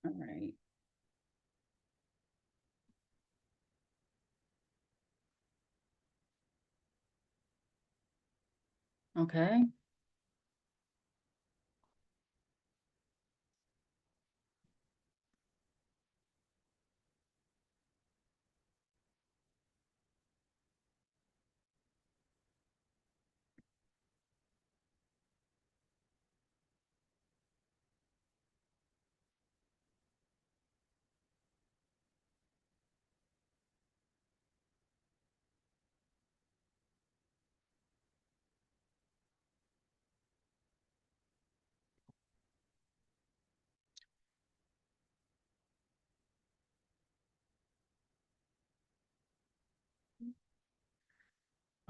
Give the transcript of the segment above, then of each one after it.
All right. Okay.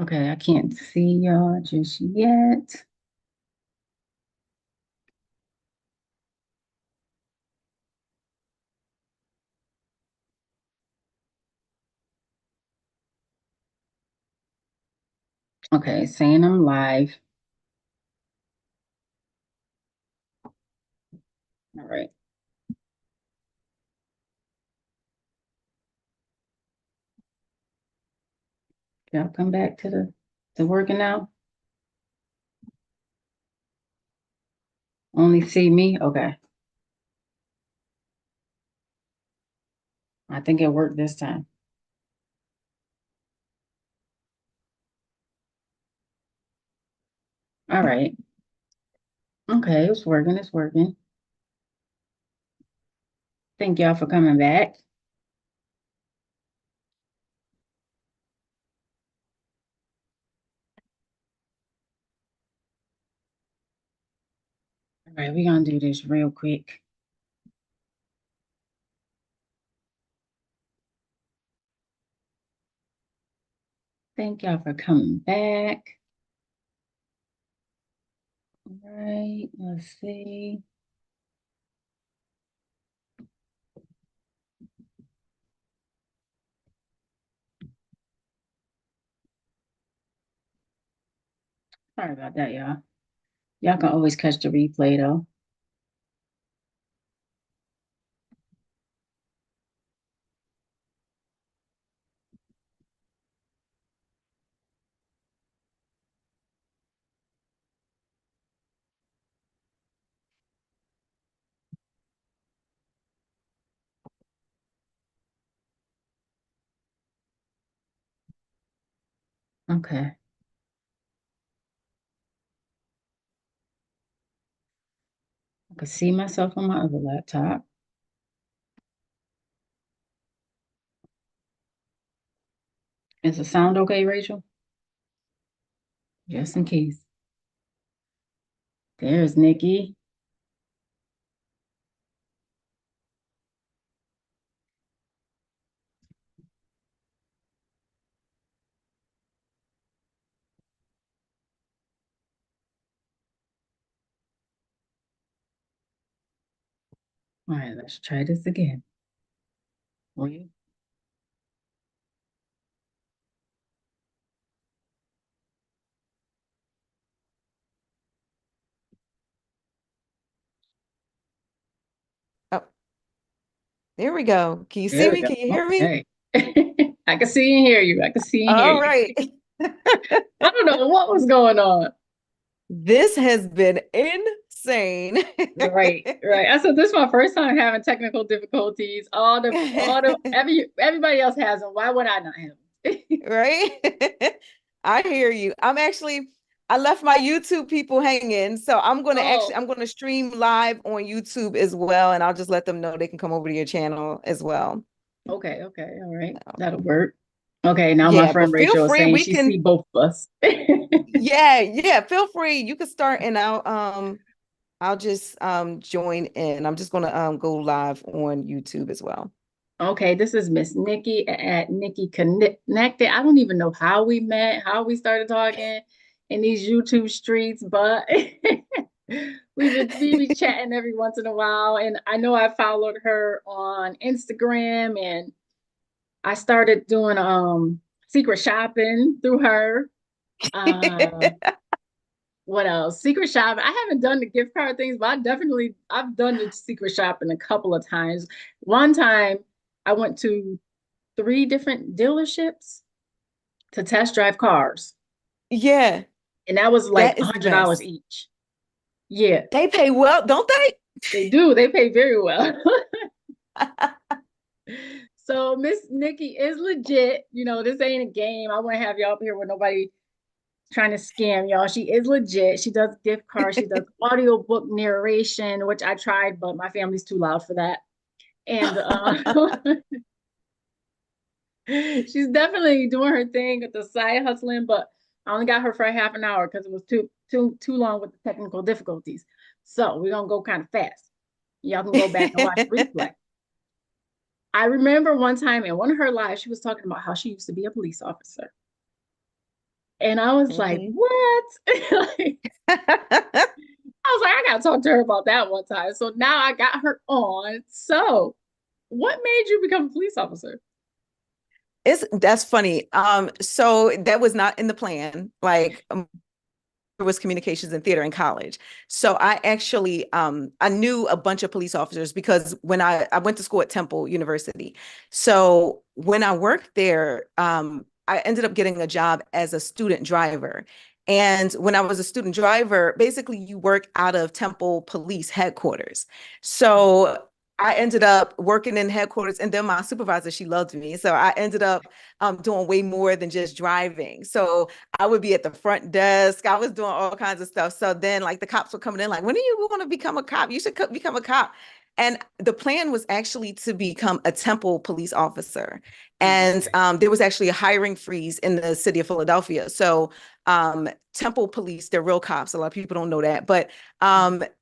Okay, I can't see y'all just yet. Okay, saying I'm live. All right. Y'all come back to the working now? Only see me? Okay. I think it worked this time. All right. Okay, it's working. It's working. Thank y'all for coming back. All right, we're gonna do this real quick. Thank y'all for coming back. All right, let's see. Sorry about that, y'all. Y'all can always catch the replay though. Okay. I can see myself on my other laptop. Is the sound okay, Rachel? Just in case. There's Nikki. All right, let's try this again. Will you? Oh, there we go. Can you see There we me? go. Can you hear me? Okay. I can see and hear you. I can see and hear All you. right. I don't know what was going on. This has been insane. Right, right. I said this is my first time having technical difficulties. Everybody else has them. Why would I not have them? Right? I hear you. I left my YouTube people hanging, so Oh, I'm gonna stream live on YouTube as well, and I'll just let them know they can come over to your channel as well. okay, okay, all right. That'll work. Okay, now my Yeah, friend but feel Rachel is free. saying We she see can, both of us. yeah, feel free. You can start and I'll just join in. I'm just gonna go live on YouTube as well. Okay, this is Miss Nikki at Nikki Connected. I don't even know how we met, how we started talking in these YouTube streets, but we be chatting every once in a while. And I know I followed her on Instagram, and I started doing secret shopping through her. Uh What else? Secret shopping. I haven't done the gift card things, but I've done the secret shopping a couple of times. One time I went to three different dealerships to test drive cars. Yeah, And that was like that is the $100 best. each. Yeah, They pay well, don't they? they do. They pay very well. So Miss Nikki is legit. You know, this ain't a game. I wouldn't have y'all up here with nobody trying to scam y'all. She is legit. She does gift cards. She does audiobook narration, which I tried, but my family's too loud for that. And she's definitely doing her thing with the side hustling, but I only got her for a half an hour because it was too long with the technical difficulties. So we're gonna go kind of fast. Y'all can go back and watch the replay. I remember one time in one of her lives, she was talking about how she used to be a police officer. And I was like, Mhm. what? Like, I was like, I gotta talk to her about that one time. So now I got her on. So, what made you become a police officer? That's funny. So that was not in the plan. Like it was communications and theater in college. So I actually I knew a bunch of police officers because when I went to school at Temple University. So when I worked there, I ended up getting a job as a student driver. And when I was a student driver, basically you work out of Temple Police headquarters. So I ended up working in headquarters, and then my supervisor, she loved me. So I ended up doing way more than just driving. So I would be at the front desk. I was doing all kinds of stuff. So then, like, the cops were coming in, like, when are you going to become a cop? You should become a cop. And the plan was actually to become a Temple police officer. And Okay. there was actually a hiring freeze in the city of Philadelphia. So Temple police, they're real cops. A lot of people don't know that. But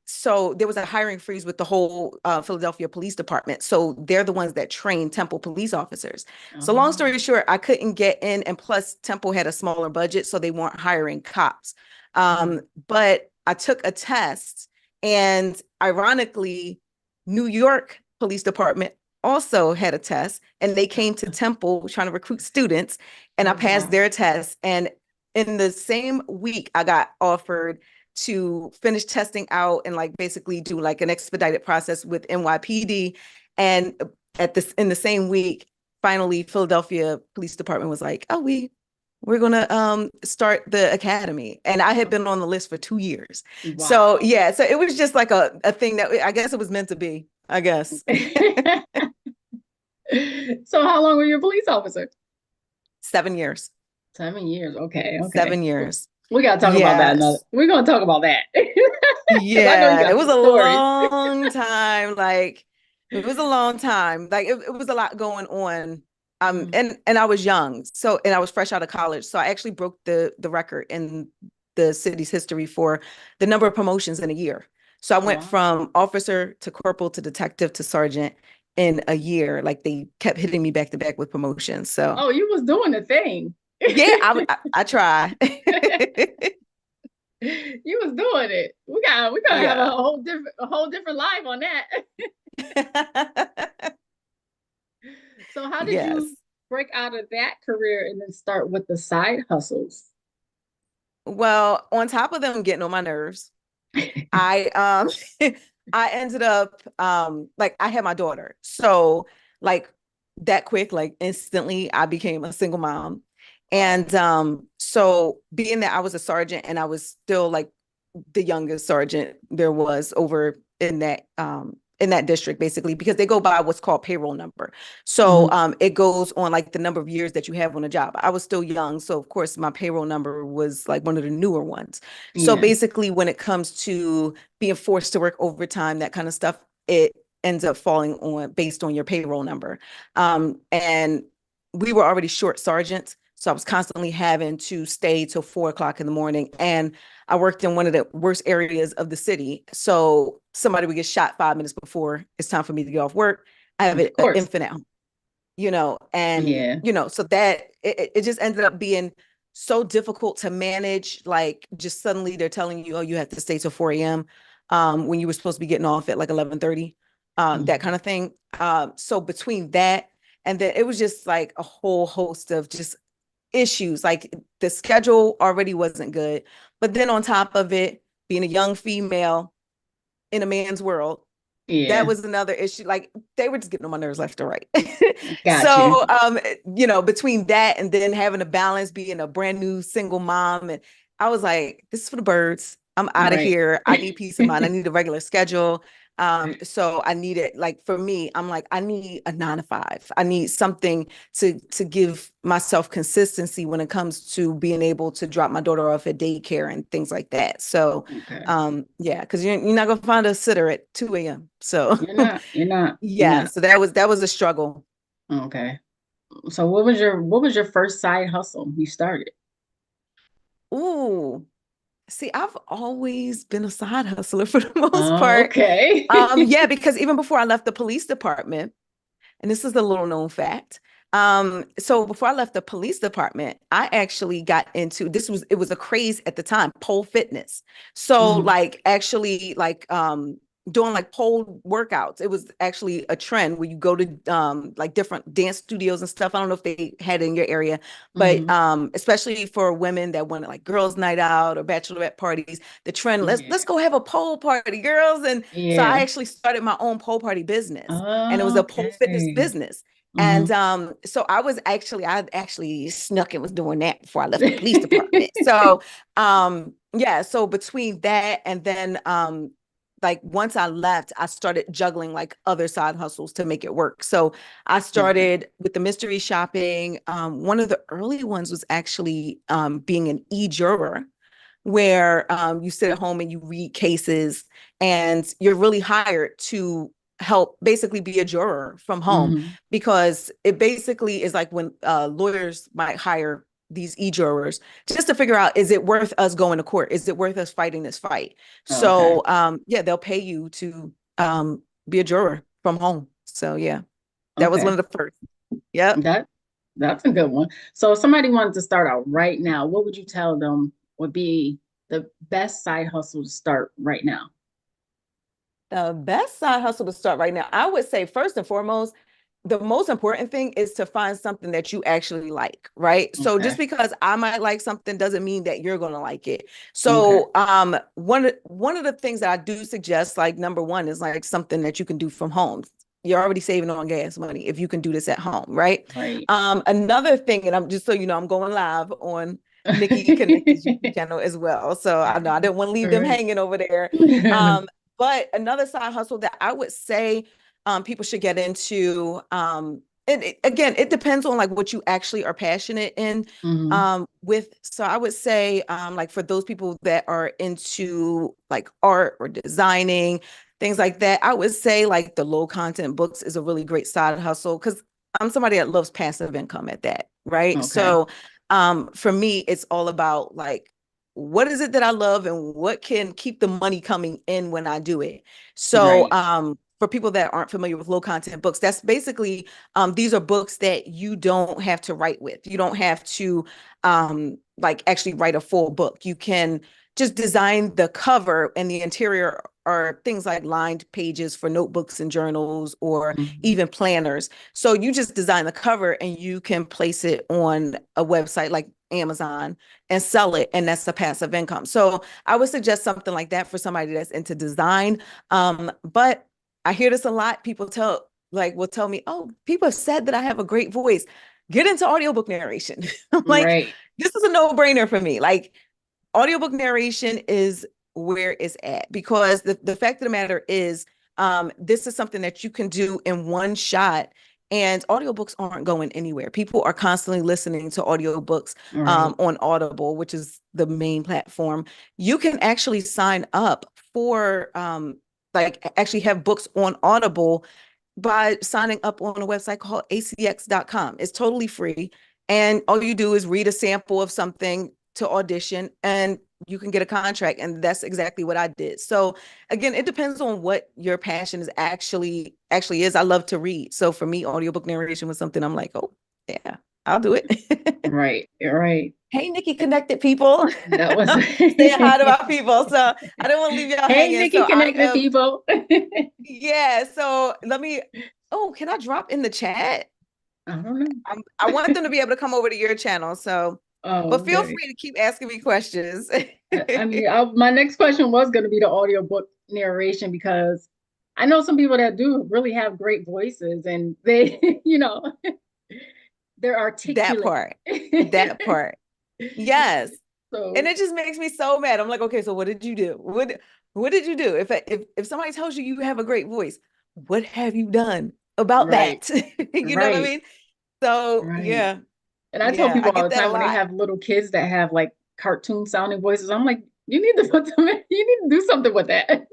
so there was a hiring freeze with the whole Philadelphia Police Department. So they're the ones that train Temple police officers. So long Oh. story short, I couldn't get in, and plus Temple had a smaller budget, so they weren't hiring cops. But I took a test, and ironically, New York Police Department also had a test, and they came to Temple trying to recruit students, and I Oh, passed wow. their test. And in the same week, I got offered to finish testing out and like basically do like an expedited process with NYPD. And at this in the same week, finally Philadelphia Police Department was like, oh, we're gonna start the academy. And I had been on the list for 2 years. So Wow. yeah, so it was just like a thing that I guess it was meant to be, I guess. So, how long were you a police officer? 7 years. 7 years. Okay. Okay. 7 years. We gotta talk about that another. Yes. We're gonna talk about that because I know you Yeah, it got was some a stories. long time. Like it was a long time. Like it was a lot going on. Mm. And I was young. So and I was fresh out of college. So I actually broke the record in the city's history for the number of promotions in a year. So I Oh, went wow. from officer to corporal to detective to sergeant in a year. Like they kept hitting me back to back with promotions. So Oh, you was doing the thing. yeah, I try. You was doing it. We gotta have Yeah. a whole different life on that. So how did you Yes. break out of that career and then start with the side hustles? Well, on top of them getting on my nerves, I I ended up like I had my daughter. So like that quick, like instantly I became a single mom. Oh. And so being that I was a sergeant and I was still like the youngest sergeant there was over in that district basically because they go by what's called payroll number. So Mhm. it goes on like the number of years that you have on a job. I was still young, so of course my payroll number was like one of the newer ones. So Yeah. basically when it comes to being forced to work overtime, that kind of stuff, it ends up falling on based on your payroll number. And we were already short sergeants, so I was constantly having to stay till 4 o'clock in the morning. And I worked in one of the worst areas of the city. So somebody would get shot 5 minutes before it's time for me to get off work. I have an Of course. infant at home, and Yeah. so that it just ended up being so difficult to manage. Like just suddenly they're telling you, oh, you have to stay till 4 a.m. When you were supposed to be getting off at like 11:30, that Mhm. kind of thing. So between that and then it was just like a whole host of just issues. Like the schedule already wasn't good. But then on top of it, being a young female in a man's world, that Yeah. was another issue. Like they were just getting on my nerves left to right. Got you. So between that and then having to balance being a brand new single mom, and I was like, this is for the birds. I'm out of Right. here. I need peace of mind. I need a regular schedule. So I need it. Like for me, I'm like, I need a 9 to 5. I need something to give myself consistency when it comes to being able to drop my daughter off at daycare and things like that. So Okay. yeah, because you're not gonna find a sitter at 2 a.m. So You're not, you're yeah, not. so that was a struggle. Okay. So what was your first side hustle you started? Ooh, see, I've always been a side hustler for the most Oh, part. okay. Yeah, because even before I left the police department, and this is a little known fact. So before I left the police department, I actually got into it was a craze at the time, pole fitness. So Mhm. like actually like doing like pole workouts. It was actually a trend where you go to like different dance studios and stuff. I don't know if they had it in your area, but Mhm. especially for women that wanted like girls' night out or bachelorette parties, the trend, let's Yeah. go have a pole party, girls. And so I Yeah. actually started my own pole party business, and it was a pole fitness Okay. business. And Mhm. so I actually snuck and was doing that before I left the police department. So yeah, so between that and then like once I left, I started juggling like other side hustles to make it work. So I Okay. started with the mystery shopping. One of the early ones was actually being an e-juror, where you sit at home and you read cases, and you're really hired to help basically be a juror from home, Mhm. because it basically is like when lawyers might hire these e-jurors just to figure out, is it worth us going to court? Is it worth us fighting this fight? Okay. So yeah, they'll pay you to be a juror from home. So yeah, that was one Okay. of the first. Yep. That that's a good one. So if somebody wanted to start out right now, what would you tell them would be the best side hustle to start right now? The best side hustle to start right now, I would say first and foremost, the most important thing is to find something that you actually like, right? So just Okay. because I might like something doesn't mean that you're going to like it. Okay. So one of the things that I do suggest, like number one, is like something that you can do from home. You're already saving on gas money if you can do this at home, right? Right. Another thing, and I'm just so you know, I'm going live on Nikki Connected's YouTube channel as well. So I know I didn't want to leave them Right. hanging over there. But another side hustle that I would say people should get into, and again, it depends on like what you actually are passionate in Mhm. with. So I would say, like for those people that are into like art or designing, things like that, I would say like the low content books is a really great side hustle, because I'm somebody that loves passive income at that, right? Okay. So for me, it's all about like, what is it that I love and what can keep the money coming in when I do it. So Right. for people that aren't familiar with low content books, that's basically these are books that you don't have to write with. You don't have to like actually write a full book. You can just design the cover, and the interior are things like lined pages for notebooks and journals, or Mhm. even planners. So you just design the cover and you can place it on a website like Amazon and sell it, and that's a passive income. So I would suggest something like that for somebody that's into design. But I hear this a lot. People will tell me, oh, people have said that I have a great voice. Get into audiobook narration. Like, Right. this is a no-brainer for me. Like, audiobook narration is where it's at, because the fact of the matter is, this is something that you can do in one shot, and audiobooks aren't going anywhere. People are constantly listening to audiobooks Right. on Audible, which is the main platform. You can actually sign up for like actually have books on Audible by signing up on a website called acx.com. It's totally free. And all you do is read a sample of something to audition, and you can get a contract. And that's exactly what I did. So again, it depends on what your passion is actually is. I love to read. So for me, audiobook narration was something I'm like, oh yeah, I'll do it. Right. Right. Hey, Nikki Connected people. That was Saying hi to our people. So I don't want to leave y'all Hey, hanging. Nikki So I connected am, people. yeah. So let me, oh, can I drop in the chat? I don't know. I want them to be able to come over to your channel. So, Oh, but feel okay. free to keep asking me questions. I mean, my next question was going to be the audiobook narration because I know some people that do really have great voices and they, they're That articulate. part, that part. Yes. And So, it just makes me so mad. I'm like, okay, so what did you do? What did you do? If somebody tells you you have a great voice, what have you done about right, that? You know what I right, mean? So right. yeah, And I tell yeah, people I all get the that a time when they lot. have little kids that have like cartoon sounding voices, I'm like, you need to put them in, you need to do something with that.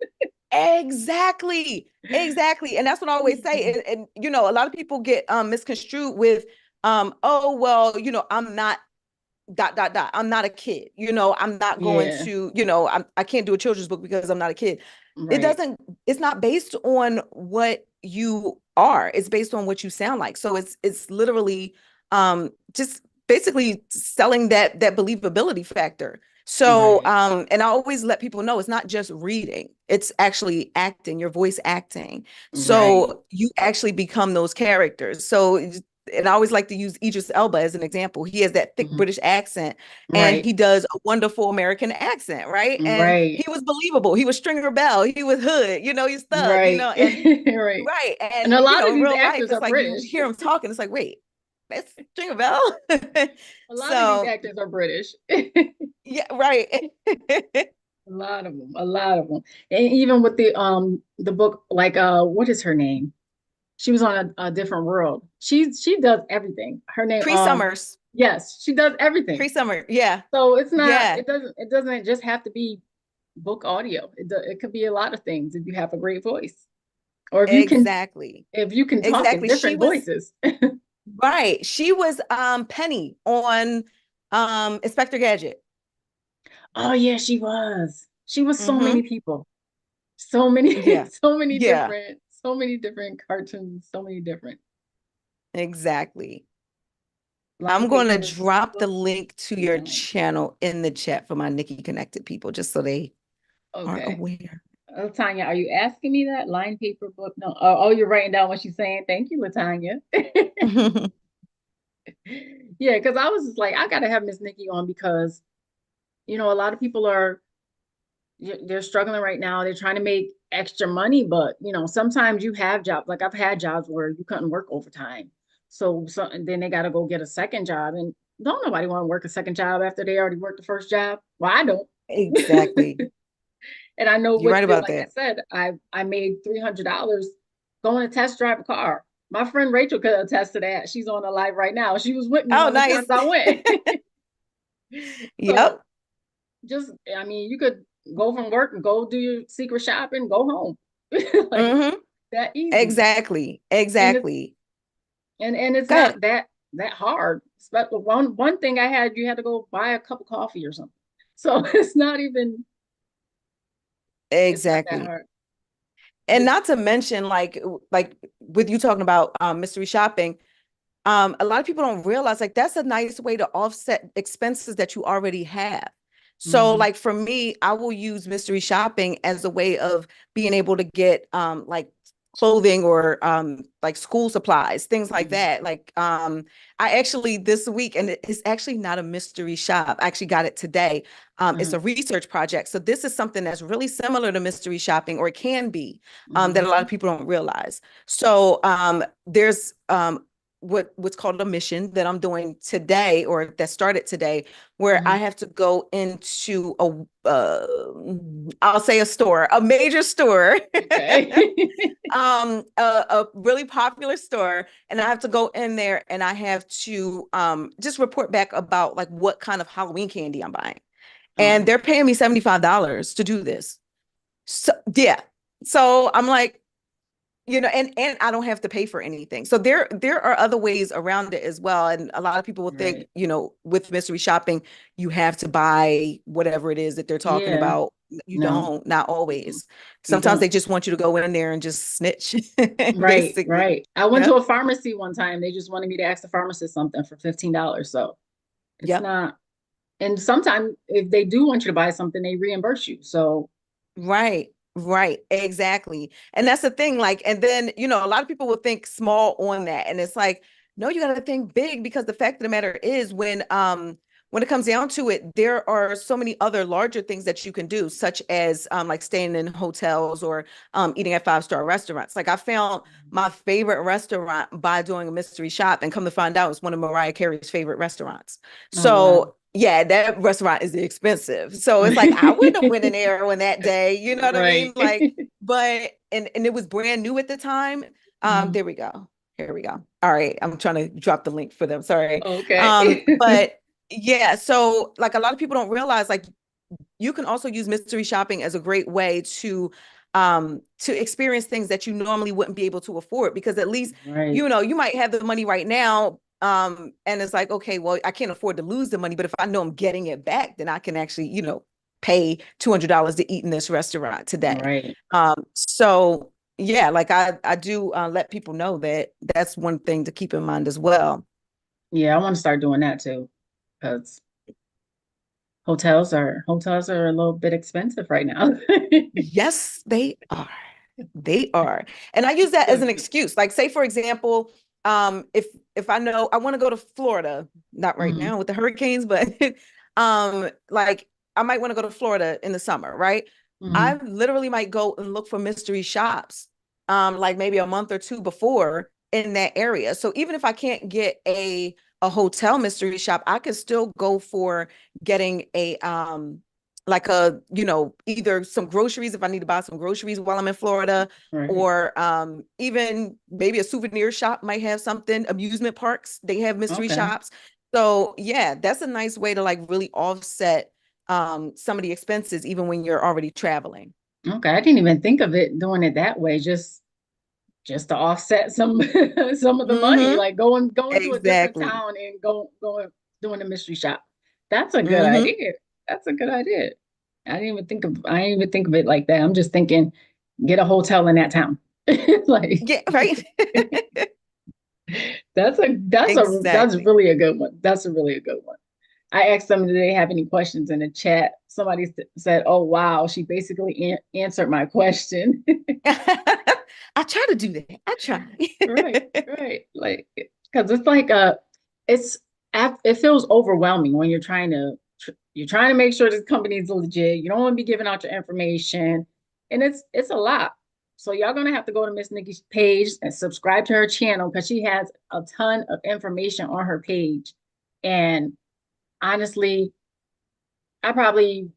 Exactly. Exactly. And that's what I always say. And a lot of people get misconstrued with oh well, I'm not dot dot dot. I'm not a kid. I'm not going Yeah, to, I can't do a children's book because I'm not a kid. It right, doesn't, it's not based on what you are. It's based on what you sound like. So it's literally just basically selling that believability factor. So right, and I always let people know it's not just reading, it's actually acting, your voice acting. right, So you actually become those characters. So and I always like to use Idris Elba as an example. He has that thick mhm, British accent and right, he does a wonderful American accent, right? And he right, was believable. He was Stringer Bell. He was Hood, he's Thug, right, and right. right. And And, a lot of in these real life, actors it's are like you British. hear him talking. It's like, wait, that's Stringer Bell. A lot of these So, actors are British. yeah, right. A lot of them, a lot of them. And even with the book, like what is her name? She was on a different world. She does everything. Her name, Cree Summers. yes, she does everything. Cree Summer. Yeah. So it's not, Yeah. it doesn't just have to be book audio. It could be a lot of things if you have a great voice. Or Exactly. if you can talk in Exactly. She different was voices. right. She was Penny on Inspector Gadget. Oh yeah, she was. She was so many Mm-hmm. people. So many, Yeah. Yeah. so many different cartoons, so many different Exactly. line I'm going to paper drop the book. link to your No. channel in the chat for my Nikki Connected people, just so they are Okay. aware. Latanya, are you asking me that? Line paper book? No. Oh, you're writing down what she's saying. Thank you, Latanya. Yeah, because I was just like, I gotta have Miss Nikki on because a lot of people are they're struggling right now. They're trying to make extra money, but sometimes you have jobs. Like I've had jobs where you couldn't work overtime. So and then they gotta go get a second job. And don't nobody want to work a second job after they already worked the first job. Well, I don't. Exactly. And I know You're right about like I that. said, I made $300 going to test drive a car. My friend Rachel could attest to that. She's on the live right now. She was with me Oh, one of the nice. times I went. So Yep. just, I mean, you could go from work and go do your secret shopping, go home. Like Mm-hmm. that easy. Exactly. And it's Exactly. and it's Go ahead. not that hard. But one thing I had, you had to go buy a cup of coffee or something. So it's not that Exactly. hard. And Just not to mention, like with you talking about mystery shopping, a lot of people don't realize like that's a nice way to offset expenses that you already have. So mhm, like for me, I will use mystery shopping as a way of being able to get like clothing or like school supplies, things like mhm, that. Like I actually this week, and it's actually not a mystery shop. I actually got it today. It's a mhm, research project. So this is something that's really similar to mystery shopping, or it can be, that a lot of mhm, people don't realize. So there's what's called a mission that I'm doing today, or that started today, where I mhm. have to go into I'll say a store, a major store, Okay. a really popular store, and I have to go in there and I have to just report back about like what kind of Halloween candy I'm buying. And Oh, they're paying me $75 to do this. So yeah. So I'm like, and I don't have to pay for anything. So there are other ways around it as well. And a lot of people will think, right. with mystery shopping, you have to buy whatever it is that they're talking Yeah. about. You No, don't, not mm-mm, always. you Sometimes they don't. just want you to go in there and just snitch, Right, basically. right. I went to Yep. a pharmacy one time. They just wanted me to ask the pharmacist something for $15. So it's Yep. not, and sometimes if they do want you to buy something, they reimburse you. So Right. Right. Exactly. And that's the thing. Like, and then, a lot of people will think small on that. And it's like, no, you got to think big, because the fact of the matter is, when it comes down to it, there are so many other larger things that you can do, such as like staying in hotels or eating at 5-star restaurants. Like I found my favorite restaurant by doing a mystery shop, and come to find out, it's one of Mariah Carey's favorite restaurants. Oh wow. So yeah, that restaurant is expensive. So it's like I wouldn't have went in there on that day. You know what I Right. mean? Like, but and it was brand new at the time. Mhm. There we go. Here we go. All right. I'm trying to drop the link for them. Sorry. Okay. But yeah, so like a lot of people don't realize, like, you can also use mystery shopping as a great way to experience things that you normally wouldn't be able to afford, because at least, Right. you know, you might have the money right now, and it's like, okay, well, I can't afford to lose the money, but if I know I'm getting it back, then I can actually, you know, pay $200 to eat in this restaurant today. Right. So yeah, like I do let people know that that's one thing to keep in mind as well. Yeah, I want to start doing that too, because hotels are a little bit expensive right now. Yes, they are. They are. And I use that as an excuse. Like, say for example, if I know I want to go to Florida, not right Mhm. now with the hurricanes, but like I might want to go to Florida in the summer, right? I Mhm. literally might go and look for mystery shops like maybe a month or two before in that area. So even if I can't get a hotel mystery shop, I can still go for getting a like a, you know, either some groceries if I need to buy some groceries while I'm in Florida, Right. or even maybe a souvenir shop might have something. Amusement parks, they have mystery Okay. shops. So yeah, that's a nice way to like really offset some of the expenses even when you're already traveling. Okay. I didn't even think of it doing it that way. Just to offset some some of the money, Mm-hmm. like going to a different Exactly. town and going doing a mystery shop. That's a good Mm-hmm. idea. That's a good idea. I didn't even think of it like that. I'm just thinking get a hotel in that town. Like Yeah, right. that's Exactly. really a good one. That's a really a good one. I asked them, do they have any questions in the chat? Somebody said, "Oh wow, she basically answered my question." I try to do that. I try. Right, right. Like, because it's like it's it feels overwhelming when you're trying to make sure this company is legit. You don't want to be giving out your information, and it's a lot. So y'all gonna have to go to Miss Nikki's page and subscribe to her channel because she has a ton of information on her page. And honestly, I probably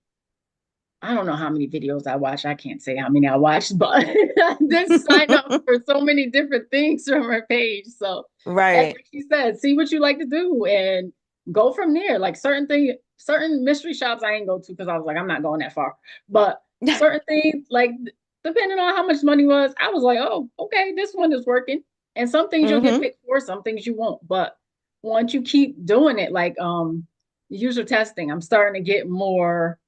I don't know how many videos I watch. I can't say how many I watched, but I did sign up for so many different things from her page. So, and Right. like she said, see what you like to do and go from there. Like certain mystery shops I ain't go to because I was like, I'm not going that far. But certain things, like depending on how much money was, I was like, oh, okay, this one is working. And some things you'll get Hmm. picked for, some things you won't. But once you keep doing it, like user testing, I'm starting to get more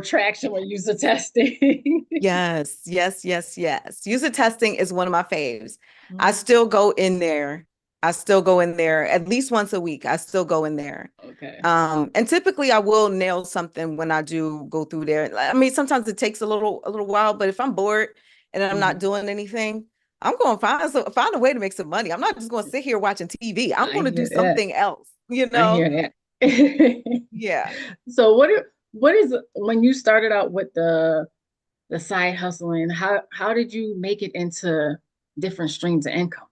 traction with user testing. Yes, yes, yes, yes. User testing is one of my faves. I Mhm. still go in there. I still go in there at least once a week. I still go in there. Okay. And typically I will nail something when I do go through there. I mean, sometimes it takes a little while, but if I'm bored and I'm not Mhm. doing anything, I'm going to find a way to make some money. I'm not just going to sit here watching TV. I'm I going to do hear that. something else, you I know? hear that. Yeah. So what is when you started out with the side hustling, how did you make it into different streams of income?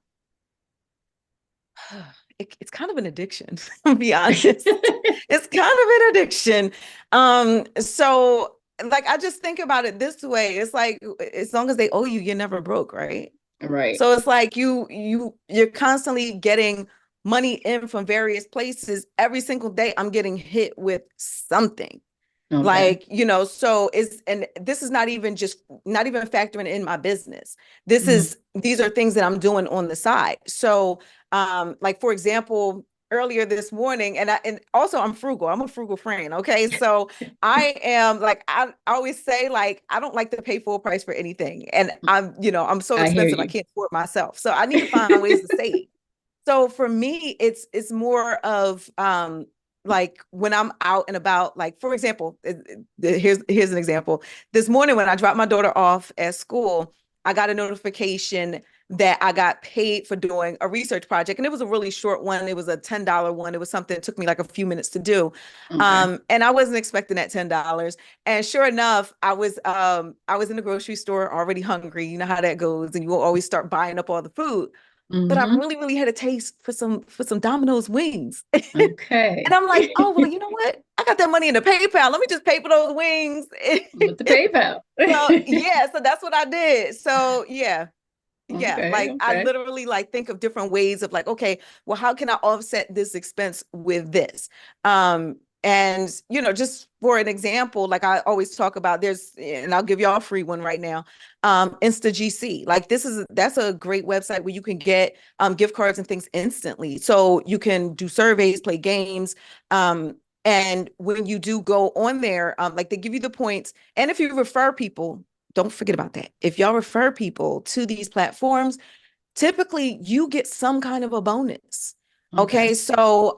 It's kind of an addiction, to be honest. It's kind of an addiction. So like I just think about it this way. It's like as long as they owe you, you're never broke, right? Right. So it's like you're constantly getting money in from various places. Every single day I'm getting hit with something. Okay. Like, you know, so it's, and this is not even factoring in my business. Mhm. These are things that I'm doing on the side. So, like for example, earlier this morning, and also I'm frugal. I'm a frugal friend. Okay. So I am like, I always say like, I don't like to pay full price for anything. And I'm so I hear expensive, I you. can't afford myself. So I need to find ways to save. So for me, it's more of like when I'm out and about, like for example, here's an example. This morning when I dropped my daughter off at school, I got a notification that I got paid for doing a research project. And it was a really short one. It was a $10 one. It was something that took me like a few minutes to do. Okay. And I wasn't expecting that $10. And sure enough, I was in the grocery store already hungry. You know how that goes. And you will always start buying up all the food. But I Mm-hmm. really, really had a taste for some Domino's wings. And Okay. I'm like, oh, well, you know what? I got that money in the PayPal. Let me just pay for those wings. With the PayPal. So yeah, so that's what I did. So yeah, yeah, Okay, like I okay. literally like think of different ways of like, okay, well, how can I offset this expense with this? And just for an example, like I always talk about, and I'll give y'all a free one right now. InstaGC. Like that's a great website where you can get gift cards and things instantly. So you can do surveys, play games. And when you do go on there, like they give you the points. And if you refer people, don't forget about that. If y'all refer people to these platforms, typically you get some kind of a bonus. Okay. Okay. So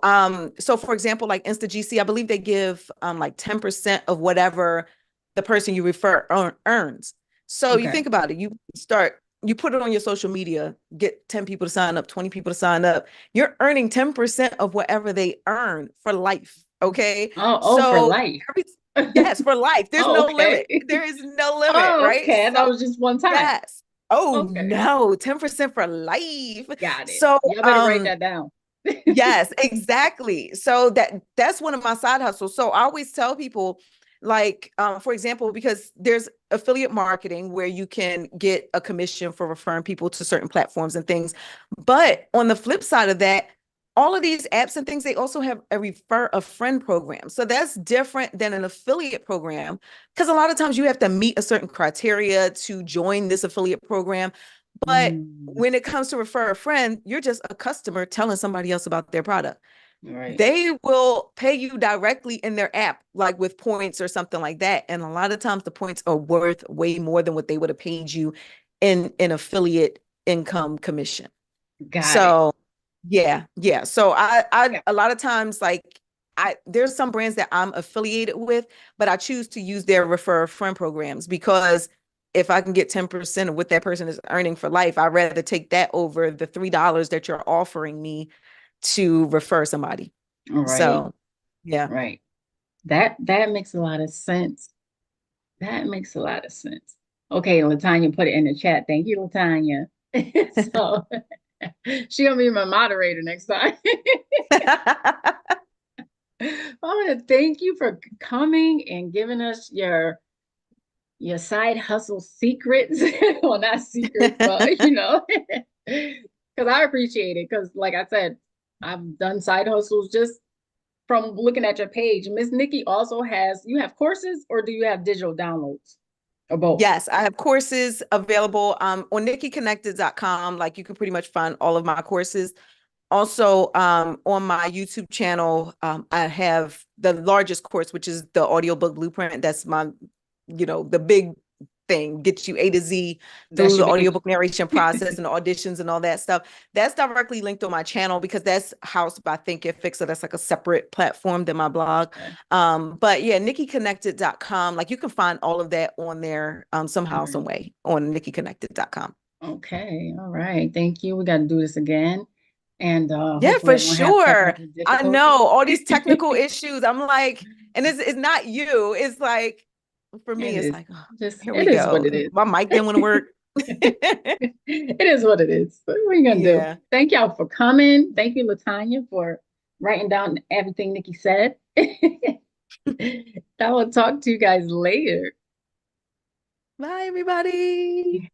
for example, like InstaGC, I believe they give like 10% of whatever the person you refer earns. So you Okay. think about it, you put it on your social media, get 10 people to sign up, 20 people to sign up. You're earning 10% of whatever they earn for life. Okay. Oh, for So life. every yes, for life. There's Oh, no okay. limit. There is no limit, Oh, right? okay. That So was just one time. yes. Oh Okay. no, 10% for life. Got it. So Y'all better write that down. yes, exactly. So that's one of my side hustles. So I always tell people, like, for example, because there's affiliate marketing where you can get a commission for referring people to certain platforms and things. But on the flip side of that, all of these apps and things, they also have a refer a friend program. So that's different than an affiliate program because a lot of times you have to meet a certain criteria to join this affiliate program. But Mm, when it comes to refer a friend, you're just a customer telling somebody else about their product. right. They will pay you directly in their app, like with points or something like that. And a lot of times the points are worth way more than what they would have paid you in an affiliate income commission. Got it. So yeah, yeah. So I Yeah. a lot of times like there's some brands that I'm affiliated with, but I choose to use their refer a friend programs because if I can get 10% of what that person is earning for life, I'd rather take that over the $3 that you're offering me to refer somebody. All right. So yeah. Right. That makes a lot of sense. That makes a lot of sense. Okay, Latanya put it in the chat. Thank you, Latanya. So she gonna be my moderator next time. I want to thank you for coming and giving us your side hustle secrets. Well, not secrets, but because I appreciate it. Because, like I said, I've done side hustles just from looking at your page. Miss Nikki also you have courses or do you have digital downloads or both? Yes, I have courses available on nikkiconnected.com. Like you can pretty much find all of my courses. Also, on my YouTube channel, I have the largest course, which is the audiobook blueprint. That's the big thing, gets you A to Z That's through your the baby. audiobook narration process and auditions and all that stuff. That's directly linked on my channel because that's housed by Think It Fix. So that's like a separate platform than my blog. Okay. But yeah, nikkiconnected.com. Like you can find all of that on there All somehow, right. some way on nikkiconnected.com. Okay. All right. Thank you. We got to do this again. And Yeah, hopefully for I won't have sure. technical I know difficulties. all these technical issues. I'm like, and it's not you. It's like for me, It it's is like, oh, just, here we it is what go. it is. My mic didn't want to work. It is what it is. What are you gonna do? Yeah. Thank y'all for coming. Thank you, Latanya, for writing down everything Nikki said. I will talk to you guys later. Bye, everybody.